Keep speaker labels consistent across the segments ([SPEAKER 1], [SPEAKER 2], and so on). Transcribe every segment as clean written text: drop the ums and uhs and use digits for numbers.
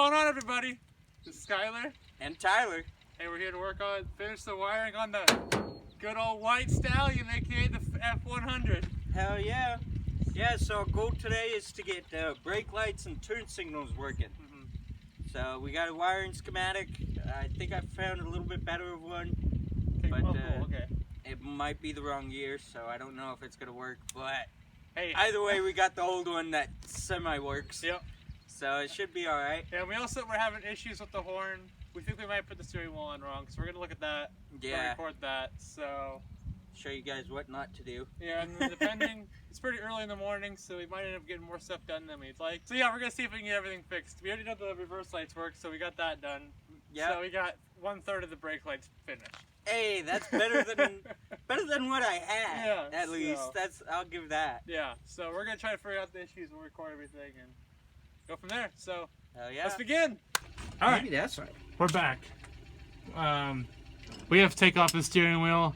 [SPEAKER 1] going on, everybody? This is Skyler.
[SPEAKER 2] And Tyler.
[SPEAKER 1] Hey, we're here to finish the wiring on the good old white stallion, aka the F100.
[SPEAKER 2] Hell yeah. Yeah, so our goal today is to get brake lights and turn signals working. So we got a wiring schematic. I think I found a little bit better of one. But
[SPEAKER 1] cool. Okay.
[SPEAKER 2] It might be the wrong year, so I don't know if it's going to work. But
[SPEAKER 1] hey,
[SPEAKER 2] either way, we got the old one that semi-works.
[SPEAKER 1] Yep.
[SPEAKER 2] So it should be alright.
[SPEAKER 1] Yeah, we're having issues with the horn. We think we might put the steering wheel on wrong, so we're going to look at that.
[SPEAKER 2] Yeah.
[SPEAKER 1] Record that, so...
[SPEAKER 2] Show you guys what not to do.
[SPEAKER 1] Yeah, and depending, it's pretty early in the morning, so we might end up getting more stuff done than we'd like. So yeah, we're going to see if we can get everything fixed. We already know the reverse lights work, so we got that done.
[SPEAKER 2] Yeah.
[SPEAKER 1] So we got 1/3 of the brake lights finished.
[SPEAKER 2] Hey, that's better than what I had.
[SPEAKER 1] Yeah,
[SPEAKER 2] at least. I'll give that.
[SPEAKER 1] Yeah. So we're gonna try to figure out the issues, we'll record everything, and go from there. So
[SPEAKER 2] hell yeah.
[SPEAKER 1] let's begin. All right.
[SPEAKER 2] Maybe that's right.
[SPEAKER 1] We're back. We have to take off the steering wheel.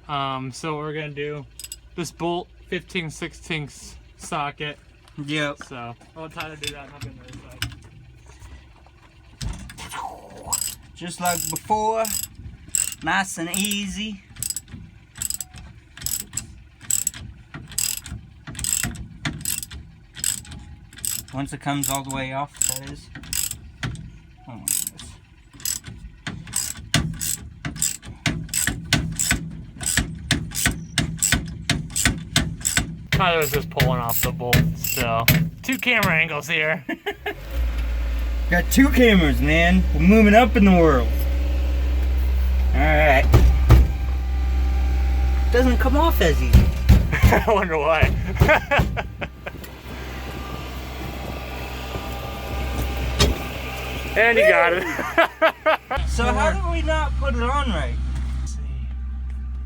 [SPEAKER 1] So what we're gonna do, this bolt 15/16 socket.
[SPEAKER 2] Yep.
[SPEAKER 1] So I'll let Tyler do that, and I'll get on the other side.
[SPEAKER 2] Just like before, nice and easy. Once it comes all the way off, that is. Oh my goodness.
[SPEAKER 1] Tyler's just pulling off the bolt, so 2 camera angles here.
[SPEAKER 2] Got 2 cameras, man. We're moving up in the world. Alright. Doesn't come off as easy.
[SPEAKER 1] I wonder why. And you got it.
[SPEAKER 2] So how did we not put it on right? Let's see.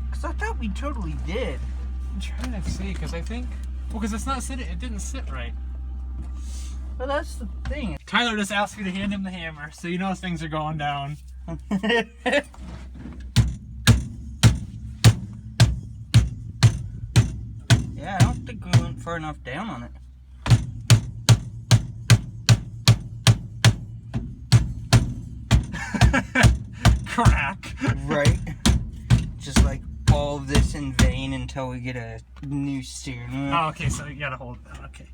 [SPEAKER 2] Because I thought we totally did.
[SPEAKER 1] I'm trying to see, because I think... Well, because it's not sitting... It didn't sit right.
[SPEAKER 2] Well, that's the thing.
[SPEAKER 1] Tyler just asked me to hand him the hammer, so you know things are going down.
[SPEAKER 2] Yeah, I don't think we went far enough down on it.
[SPEAKER 1] Crack.
[SPEAKER 2] Right. Just like all of this in vain until we get a new steering wheel.
[SPEAKER 1] Oh, okay, so you gotta hold that. Okay.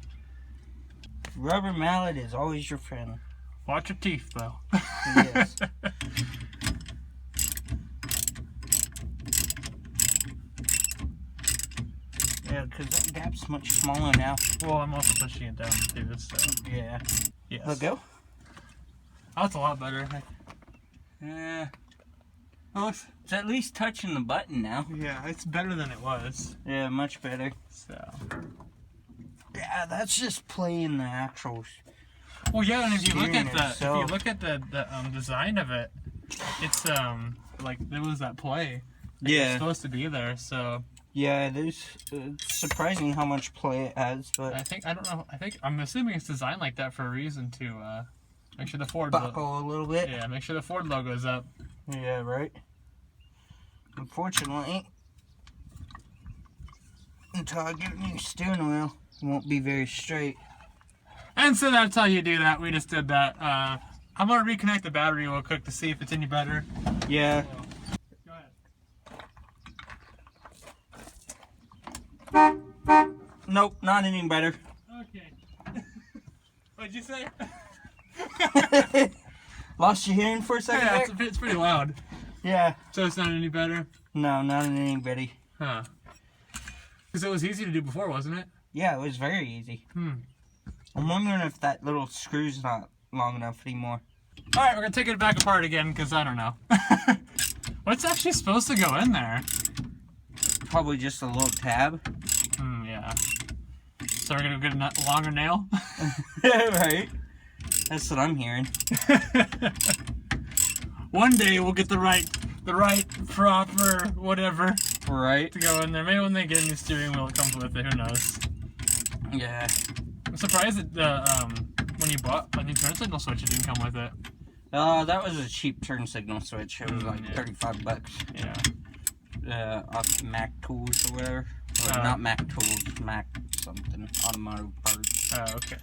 [SPEAKER 2] Rubber mallet is always your friend.
[SPEAKER 1] Watch your teeth, though.
[SPEAKER 2] Yes. Yeah, because that gap's much smaller now.
[SPEAKER 1] Well, I'm also pushing it down, too, so...
[SPEAKER 2] Yeah.
[SPEAKER 1] Yes.
[SPEAKER 2] Let go?
[SPEAKER 1] Oh, that's a lot better. Yeah. Oh,
[SPEAKER 2] it's at least touching the button now.
[SPEAKER 1] Yeah, it's better than it was.
[SPEAKER 2] Yeah, much better.
[SPEAKER 1] So...
[SPEAKER 2] Yeah, that's just playing the actual.
[SPEAKER 1] Well, yeah, and if you look at
[SPEAKER 2] the
[SPEAKER 1] the design of it, it's like there was that play.
[SPEAKER 2] Yeah.
[SPEAKER 1] It's supposed to be there, so.
[SPEAKER 2] Yeah, it's surprising how much play it has, but.
[SPEAKER 1] I'm assuming it's designed like that for a reason to make sure the Ford
[SPEAKER 2] buckle a little bit.
[SPEAKER 1] Yeah, make sure the Ford logo is up.
[SPEAKER 2] Yeah, right. Unfortunately, until I get a new steering wheel, it won't be very straight.
[SPEAKER 1] And so that's how you do that. We just did that. I'm gonna reconnect the battery real quick to see if it's any better.
[SPEAKER 2] Yeah.
[SPEAKER 1] Go ahead.
[SPEAKER 2] Nope, not any better.
[SPEAKER 1] Okay. What'd you say?
[SPEAKER 2] Lost your hearing for a second
[SPEAKER 1] Yeah,
[SPEAKER 2] there?
[SPEAKER 1] it's pretty loud.
[SPEAKER 2] Yeah.
[SPEAKER 1] So it's not any better?
[SPEAKER 2] No, not any better.
[SPEAKER 1] Huh. Because it was easy to do before, wasn't it?
[SPEAKER 2] Yeah, it was very easy. I'm wondering if that little screw's not long enough anymore.
[SPEAKER 1] Alright, we're going to take it back apart again, because I don't know. What's actually supposed to go in there?
[SPEAKER 2] Probably just a little tab.
[SPEAKER 1] Yeah. So we're going to get a longer nail?
[SPEAKER 2] Right. That's what I'm hearing.
[SPEAKER 1] One day we'll get the right proper whatever
[SPEAKER 2] Right.
[SPEAKER 1] to go in there. Maybe when they get a new steering wheel, it comes with it. Who knows?
[SPEAKER 2] Yeah.
[SPEAKER 1] I'm surprised that when you bought a new turn signal switch, it didn't come with it.
[SPEAKER 2] That was a cheap turn signal switch. It was like
[SPEAKER 1] yeah.
[SPEAKER 2] 35 bucks.
[SPEAKER 1] Yeah.
[SPEAKER 2] Off Mac Tools or whatever. Or not Mac Tools, Mac something. Automotive parts.
[SPEAKER 1] Oh, okay.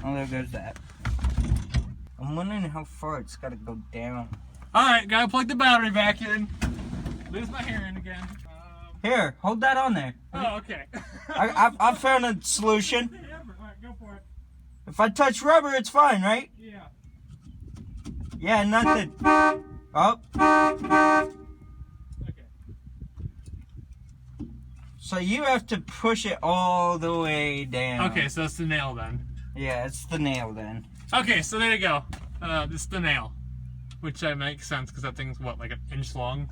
[SPEAKER 2] Oh, there goes that. I'm wondering how far it's got to go down.
[SPEAKER 1] Alright, gotta plug the battery back in. Lose my hearing again.
[SPEAKER 2] Here, hold that on there.
[SPEAKER 1] Oh, okay.
[SPEAKER 2] I found a solution.
[SPEAKER 1] Alright, go for it.
[SPEAKER 2] If I touch rubber, it's fine, right?
[SPEAKER 1] Yeah.
[SPEAKER 2] Yeah, nothing. Oh.
[SPEAKER 1] Okay.
[SPEAKER 2] So you have to push it all the way down.
[SPEAKER 1] Okay, so it's the nail then.
[SPEAKER 2] Yeah, it's the nail then.
[SPEAKER 1] Okay, so there you go. This is the nail. Which makes sense because that thing's what, like an inch long?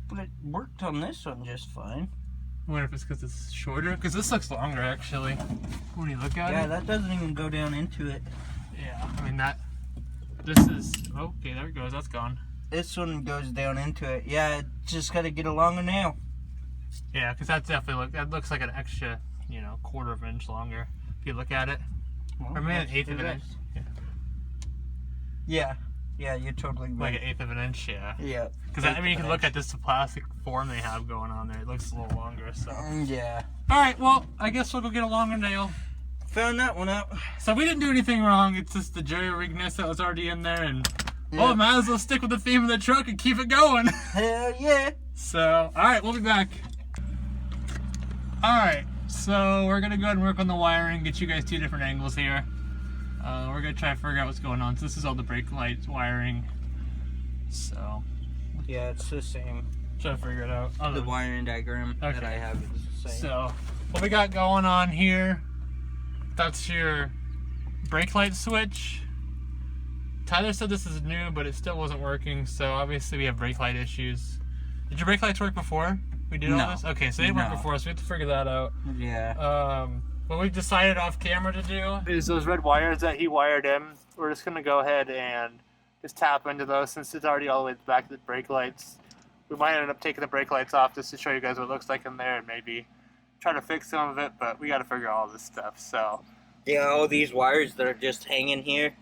[SPEAKER 2] But it worked on this one just fine.
[SPEAKER 1] I wonder if it's because it's shorter. Because this looks longer actually. When you look at it.
[SPEAKER 2] Yeah, that doesn't even go down into it.
[SPEAKER 1] Yeah, I mean that. This is. Oh, okay, there it goes. That's gone.
[SPEAKER 2] This one goes down into it. Yeah, it just got to get a longer nail.
[SPEAKER 1] Yeah, because that's definitely that looks like an extra, quarter of an inch longer if you look at it.
[SPEAKER 2] Well,
[SPEAKER 1] Or maybe an eighth of an inch.
[SPEAKER 2] Yeah. Yeah, you're totally right.
[SPEAKER 1] Like an eighth of an inch, yeah.
[SPEAKER 2] Yeah.
[SPEAKER 1] Because I mean, you can look at this plastic form they have going on there. It looks a little longer, so.
[SPEAKER 2] Yeah.
[SPEAKER 1] All right, well, I guess we'll go get a longer nail.
[SPEAKER 2] Found that one out.
[SPEAKER 1] So we didn't do anything wrong. It's just the jerry rigness that was already in there, and
[SPEAKER 2] Yeah.
[SPEAKER 1] oh, might as well stick with the theme of the truck and keep it going.
[SPEAKER 2] Hell yeah.
[SPEAKER 1] So, all right, we'll be back. All right, so we're gonna go ahead and work on the wiring. Get you guys two different angles here. We're gonna try to figure out what's going on. So this is all the brake lights wiring. So
[SPEAKER 2] Yeah, it's the same.
[SPEAKER 1] try to figure it out.
[SPEAKER 2] The wiring diagram that
[SPEAKER 1] Okay.
[SPEAKER 2] I have is the same.
[SPEAKER 1] So what we got going on here? That's your brake light switch. Tyler said this is new, but it still wasn't working. So obviously we have brake light issues. Did your brake lights work before we did all
[SPEAKER 2] No.
[SPEAKER 1] this? Okay, so they worked
[SPEAKER 2] No.
[SPEAKER 1] before, so we have to figure that out.
[SPEAKER 2] Yeah.
[SPEAKER 1] What we've decided off camera to do is those red wires that he wired in. We're just gonna go ahead and just tap into those since it's already all the way back to the brake lights. We might end up taking the brake lights off just to show you guys what it looks like in there and maybe try to fix some of it, but we got to figure all this stuff. So
[SPEAKER 2] Yeah, all these wires that are just hanging here.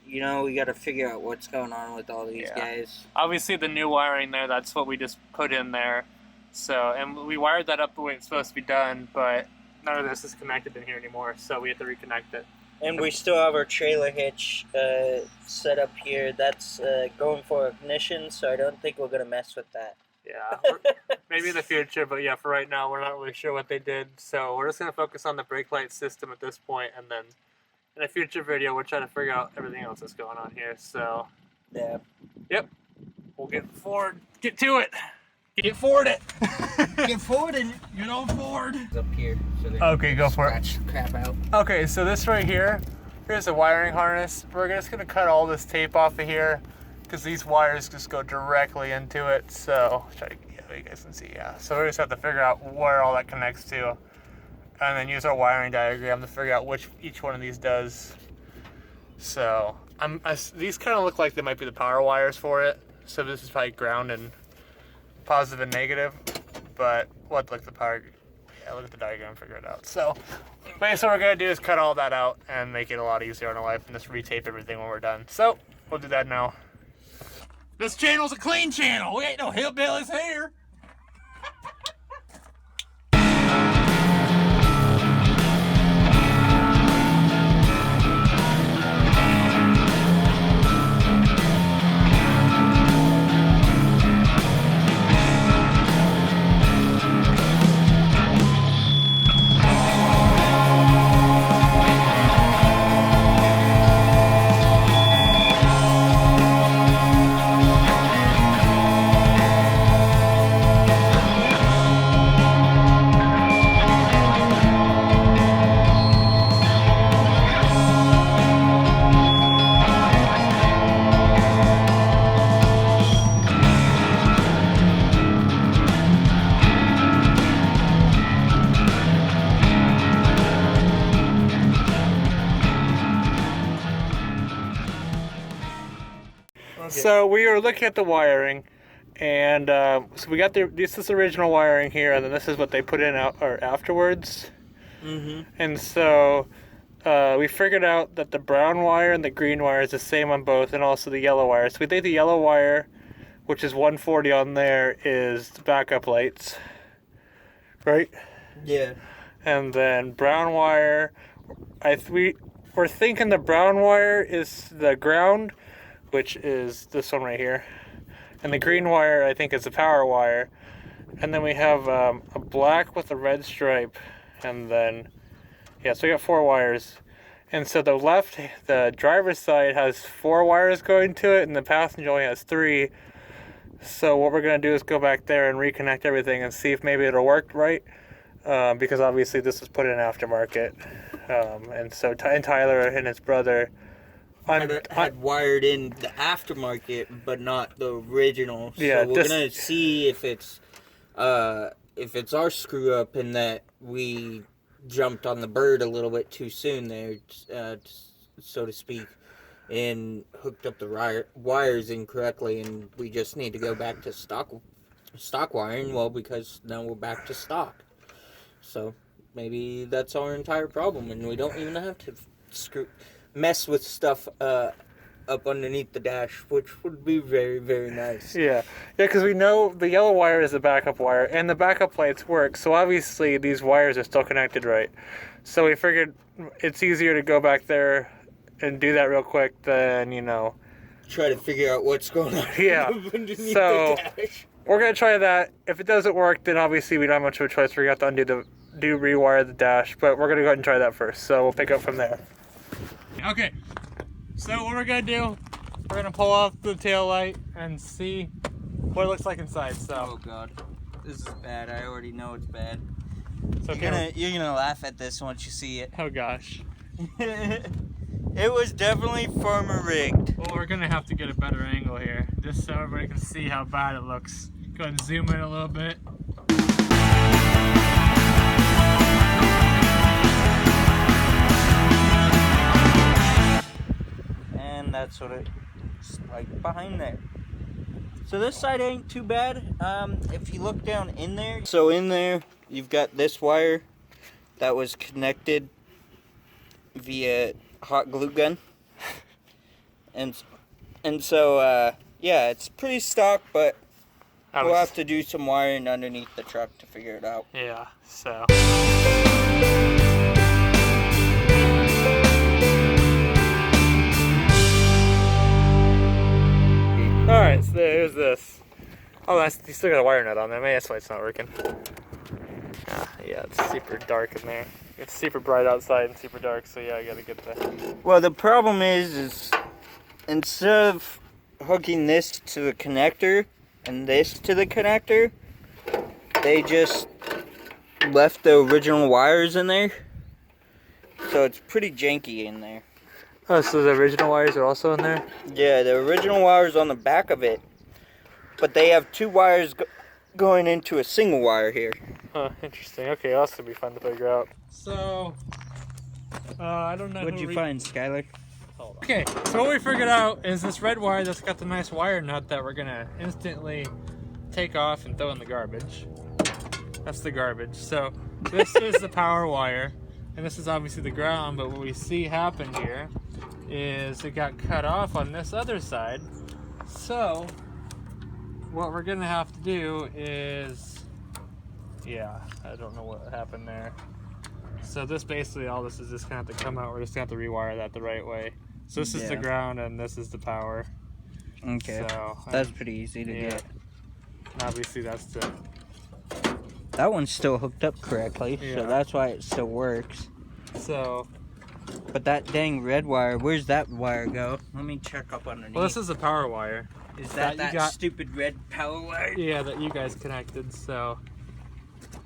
[SPEAKER 2] We got to figure out what's going on with all these guys.
[SPEAKER 1] obviously the new wiring there, that's what we just put in there. So, and we wired that up the way it's supposed to be done, but none of this is connected in here anymore, so we have to reconnect it.
[SPEAKER 2] And we still have our trailer hitch set up here. That's going for ignition, so I don't think we're going to mess with that.
[SPEAKER 1] Yeah, maybe in the future, but yeah, for right now, we're not really sure what they did. So we're just going to focus on the brake light system at this point, and then in a future video, we're trying to figure out everything else that's going on here. So,
[SPEAKER 2] Yeah.
[SPEAKER 1] yep, we'll get to it. Get forward it.
[SPEAKER 2] Get forward and
[SPEAKER 1] Get on forward.
[SPEAKER 2] up here. So they
[SPEAKER 1] Okay, go for it.
[SPEAKER 2] scratch crap out.
[SPEAKER 1] Okay, so this right here, here's the wiring harness. We're just gonna cut all this tape off of here because these wires just go directly into it. So, try to, yeah, you guys can see, yeah. So we just have to figure out where all that connects to, and then use our wiring diagram to figure out which each one of these does. So, these kind of look like they might be the power wires for it. So this is probably ground and positive and negative, but what like the power, yeah, look at the diagram and figure it out. So basically what we're gonna do is cut all that out and make it a lot easier on our life and just retape everything when we're done. So we'll do that now. This channel's a clean channel. We ain't no hillbillies here. So we were looking at the wiring, and so we got this is original wiring here, and then this is what they put in afterwards.
[SPEAKER 2] Mm-hmm.
[SPEAKER 1] And so we figured out that the brown wire and the green wire is the same on both, and also the yellow wire. So we think the yellow wire, which is 140 on there, is the backup lights, right?
[SPEAKER 2] Yeah.
[SPEAKER 1] And then brown wire, we're thinking the brown wire is the ground, which is this one right here. And the green wire, I think, is the power wire. And then we have a black with a red stripe. And then, yeah, so we got 4 wires. And so the driver's side has 4 wires going to it, and the passenger only has 3. So what we're going to do is go back there and reconnect everything and see if maybe it'll work right. Because obviously this was put in aftermarket. And so Tyler and his brother
[SPEAKER 2] had wired in the aftermarket, but not the original. So
[SPEAKER 1] yeah,
[SPEAKER 2] we're gonna see if it's our screw up in that we jumped on the bird a little bit too soon there, so to speak, and hooked up the wires incorrectly, and we just need to go back to stock wiring. Well, because now we're back to stock. So maybe that's our entire problem, and we don't even have to mess with stuff up underneath the dash, which would be very, very nice.
[SPEAKER 1] Yeah, because we know the yellow wire is the backup wire, and the backup lights work, so obviously these wires are still connected right. So we figured it's easier to go back there and do that real quick than,
[SPEAKER 2] try to figure out what's going on.
[SPEAKER 1] Yeah,
[SPEAKER 2] underneath
[SPEAKER 1] so
[SPEAKER 2] the dash.
[SPEAKER 1] We're going to try that. If it doesn't work, then obviously we don't have much of a choice. We're going to have to rewire the dash, but we're going to go ahead and try that first, so we'll pick up from there. Okay, so what we're going to do, we're going to pull off the tail light and see what it looks like inside.
[SPEAKER 2] Oh god, this is bad. I already know it's bad.
[SPEAKER 1] So
[SPEAKER 2] You're gonna laugh at this once you see it.
[SPEAKER 1] Oh gosh.
[SPEAKER 2] It was definitely farmer rigged.
[SPEAKER 1] Well, we're going to have to get a better angle here, just so everybody can see how bad it looks. Go ahead and zoom in a little bit.
[SPEAKER 2] And that's what it's like behind there. So this side ain't too bad. If you look down in there, so in there you've got this wire that was connected via hot glue gun, and so yeah, it's pretty stock, but we'll have to do some wiring underneath the truck to figure it out.
[SPEAKER 1] Yeah, so. Alright, so there's this. Oh, you still got a wire nut on there. Maybe that's why it's not working. Yeah, it's super dark in there. It's super bright outside and super dark, so yeah, I gotta get that.
[SPEAKER 2] Well, the problem is instead of hooking this to the connector and this to the connector, they just left the original wires in there. So it's pretty janky in there.
[SPEAKER 1] Oh, so the original wires are also in there?
[SPEAKER 2] Yeah, the original wires on the back of it, but they have 2 wires going into a single wire here.
[SPEAKER 1] Huh, interesting. Okay, that's gonna be fun to figure out. So, I don't know.
[SPEAKER 2] What'd you find, Skylar?
[SPEAKER 1] Hold on. Okay, so what we figured out is this red wire that's got the nice wire nut that we're gonna instantly take off and throw in the garbage. That's the garbage. So, this is the power wire, and this is obviously the ground, but what we see happen here is it got cut off on this other side. So, what we're gonna have to do is, yeah, I don't know what happened there. So this basically, all this is just gonna have to come out. We're just gonna have to rewire that the right way. So this is the ground and this is the power.
[SPEAKER 2] Okay, so that's pretty easy to get.
[SPEAKER 1] And obviously that's the...
[SPEAKER 2] That one's still hooked up correctly, so that's why it still works.
[SPEAKER 1] So...
[SPEAKER 2] But that dang red wire, where's that wire go? Let me check up underneath.
[SPEAKER 1] Well, this is the power wire.
[SPEAKER 2] Is that stupid red power wire?
[SPEAKER 1] Yeah, that you guys connected, so...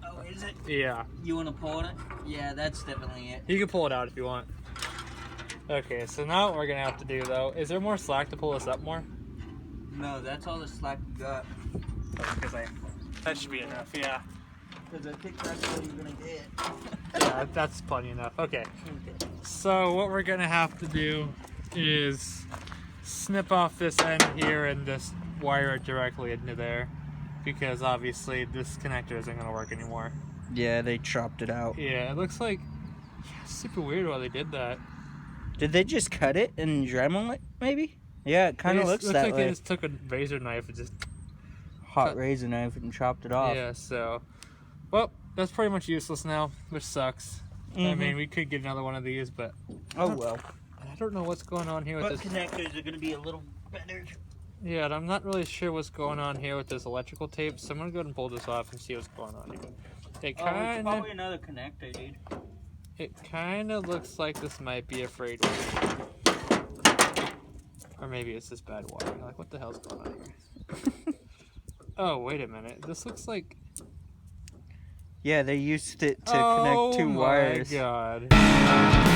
[SPEAKER 2] Oh, is it?
[SPEAKER 1] Yeah.
[SPEAKER 2] You want to pull it? Yeah, that's definitely it.
[SPEAKER 1] You can pull it out if you want. Okay, so now what we're going to have to do, though, is there more slack to pull this up more?
[SPEAKER 2] No, that's all the slack we got.
[SPEAKER 1] That should be enough, yeah.
[SPEAKER 2] Because I think that's what you're going to get.
[SPEAKER 1] Yeah, that's plenty enough. Okay. So what we're going to have to do is snip off this end here and just wire it directly into there, because obviously this connector isn't going to work anymore.
[SPEAKER 2] Yeah, they chopped it out.
[SPEAKER 1] Yeah, it looks like super weird why they did that.
[SPEAKER 2] Did they just cut it and Dremel it, maybe? Yeah, it kind of looks that
[SPEAKER 1] like
[SPEAKER 2] way.
[SPEAKER 1] They just took a razor knife and just...
[SPEAKER 2] Hot razor knife and chopped it off.
[SPEAKER 1] Yeah, so... Well, that's pretty much useless now, which sucks. I mean, we could get another one of these, but
[SPEAKER 2] Oh well.
[SPEAKER 1] I don't know what's going on here with
[SPEAKER 2] But
[SPEAKER 1] this.
[SPEAKER 2] connectors are going to be a little better.
[SPEAKER 1] Yeah, and I'm not really sure what's going on here with this electrical tape, so I'm gonna go ahead and pull this off and see what's going on here. It
[SPEAKER 2] It's
[SPEAKER 1] kind
[SPEAKER 2] probably another connector, dude.
[SPEAKER 1] of looks like this might be a frayed one. Or maybe it's this bad wiring. Like, what the hell's going on here? Oh, wait a minute. This looks like...
[SPEAKER 2] Yeah, they used it to connect two wires.
[SPEAKER 1] Oh my god.